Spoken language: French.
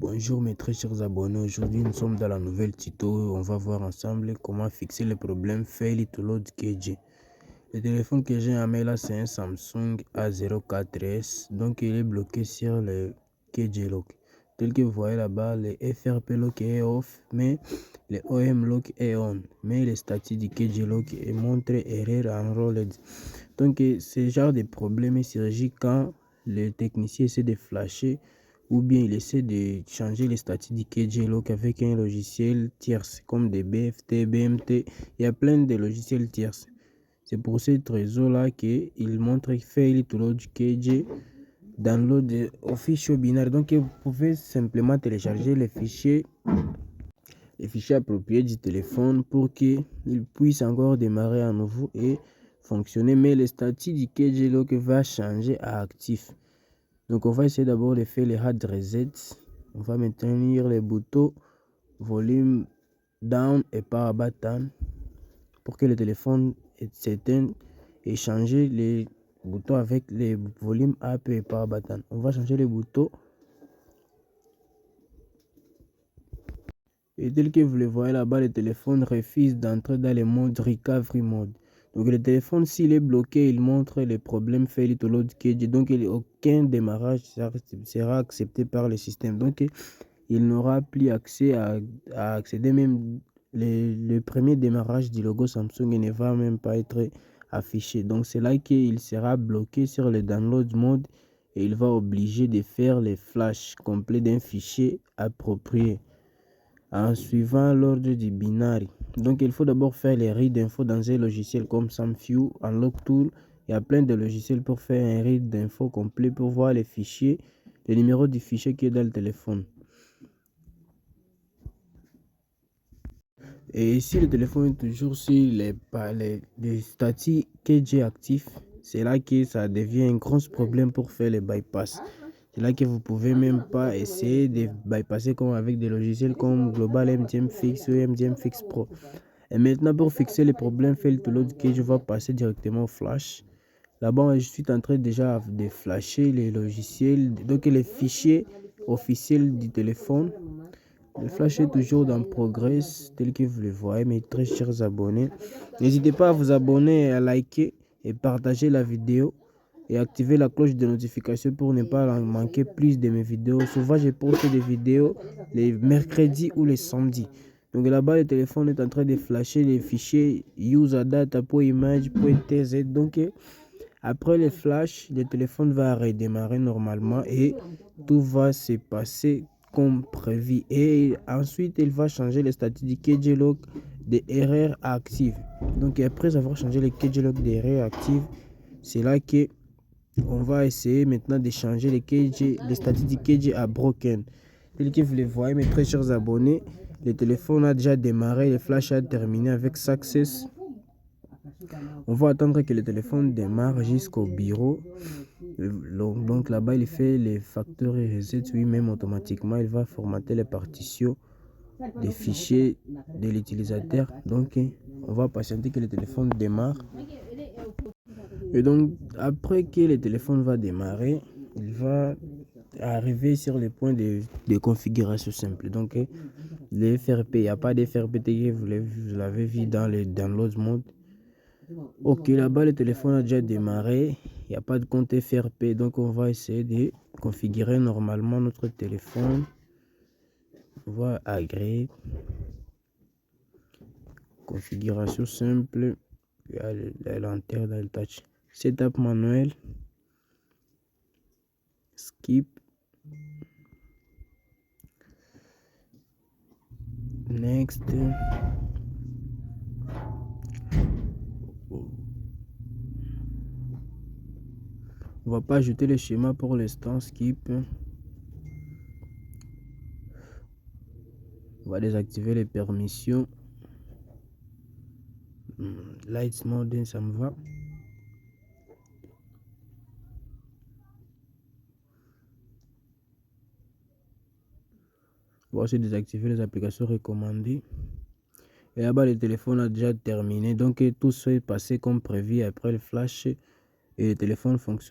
Bonjour mes très chers abonnés, aujourd'hui nous sommes dans la nouvelle tuto. On va voir ensemble comment fixer le problème Fail to Load KJ. Le téléphone que j'ai en main là, c'est un Samsung A04s, donc il est bloqué sur le KJ Lock. Tel que vous voyez là-bas, le FRP Lock est off, mais le OM Lock est on. Mais le statut du KJ Lock est montré erreur en rolled. Donc ce genre de problème surgit quand le technicien essaie de flasher ou bien il essaie de changer les statuts du KJ Lock avec un logiciel tierce comme des BFT, BMT. Il y a plein de logiciels tierces. C'est pour cette raison-là qu'il montre Fail to Load KJ download official binaire. Donc vous pouvez simplement télécharger les fichiers appropriés du téléphone pour qu'il puisse encore démarrer à nouveau et fonctionner. Mais le statut du KJ Lock va changer à actif. Donc on va essayer d'abord de faire les hard reset. On va maintenir les boutons volume down et power button pour que le téléphone s'éteigne et changer les boutons avec les volumes up et power button. On va changer les boutons. Et tel que vous le voyez là-bas, le téléphone refuse d'entrer dans le mode recovery mode. Donc le téléphone, s'il est bloqué, il montre les problèmes Fail to Load KJ. Donc aucun démarrage sera accepté par le système. Donc il n'aura plus accès à accéder même le premier démarrage du logo Samsung ne va même pas être affiché. Donc c'est là qu'il sera bloqué sur le download mode et il va obliger de faire les flashs complets d'un fichier approprié en suivant l'ordre du binaire. Donc il faut d'abord faire les read d'infos dans un logiciel comme SamFew, Unlock Tool. Il y a plein de logiciels pour faire un read d'infos complet pour voir les fichiers, le numéro du fichier qui est dans le téléphone. Et si le téléphone est toujours sur les statuts KJ actifs, c'est là que ça devient un gros problème pour faire les bypass. C'est là que vous pouvez même pas essayer de bypasser comme avec des logiciels comme Global MDM Fix ou MDM Fix Pro. Et maintenant pour fixer les problèmes Fail to Load KJ, je vais passer directement au Flash. Là-bas, je suis en train déjà de flasher les logiciels, donc les fichiers officiels du téléphone. Le flash est toujours dans progress, tel que vous le voyez, mes très chers abonnés. N'hésitez pas à vous abonner, à liker et partager la vidéo et activer la cloche de notification pour ne pas manquer plus de mes vidéos. Souvent, je poste des vidéos les mercredis ou les samedis. Donc là-bas, le téléphone est en train de flasher les fichiers user.data.image.tz. Donc après le flash, le téléphone va redémarrer normalement et tout va se passer comme prévu. Et ensuite, il va changer le statut du KJ Lock de erreur active. Donc après avoir changé le KJ Lock de erreur active, c'est là que on va essayer maintenant de changer le statut du KJ à broken. Tel que vous le voyez, mes très chers abonnés, le téléphone a déjà démarré, le flash a terminé avec success. On va attendre que le téléphone démarre jusqu'au bureau. Donc là-bas, il fait les facteurs et reset lui-même automatiquement. Il va formater les partitions des fichiers de l'utilisateur. Donc, on va patienter que le téléphone démarre. Et donc, après que le téléphone va démarrer, il va arriver sur le point de configuration simple. Donc, les FRP, il n'y a pas de FRP que vous l'avez vu dans le download mode. Ok, là-bas le téléphone a déjà démarré, il n'y a pas de compte FRP, donc on va essayer de configurer normalement notre téléphone. On va agréer, configuration simple, il y a la lanterne dans le touch, setup manuel, skip, next. On va pas ajouter le schéma pour l'instant, skip. On va désactiver les permissions. Lights mode, ça me va. On va aussi désactiver les applications recommandées. Et là-bas, le téléphone a déjà terminé. Donc, tout s'est passé comme prévu après le flash et le téléphone fonctionne.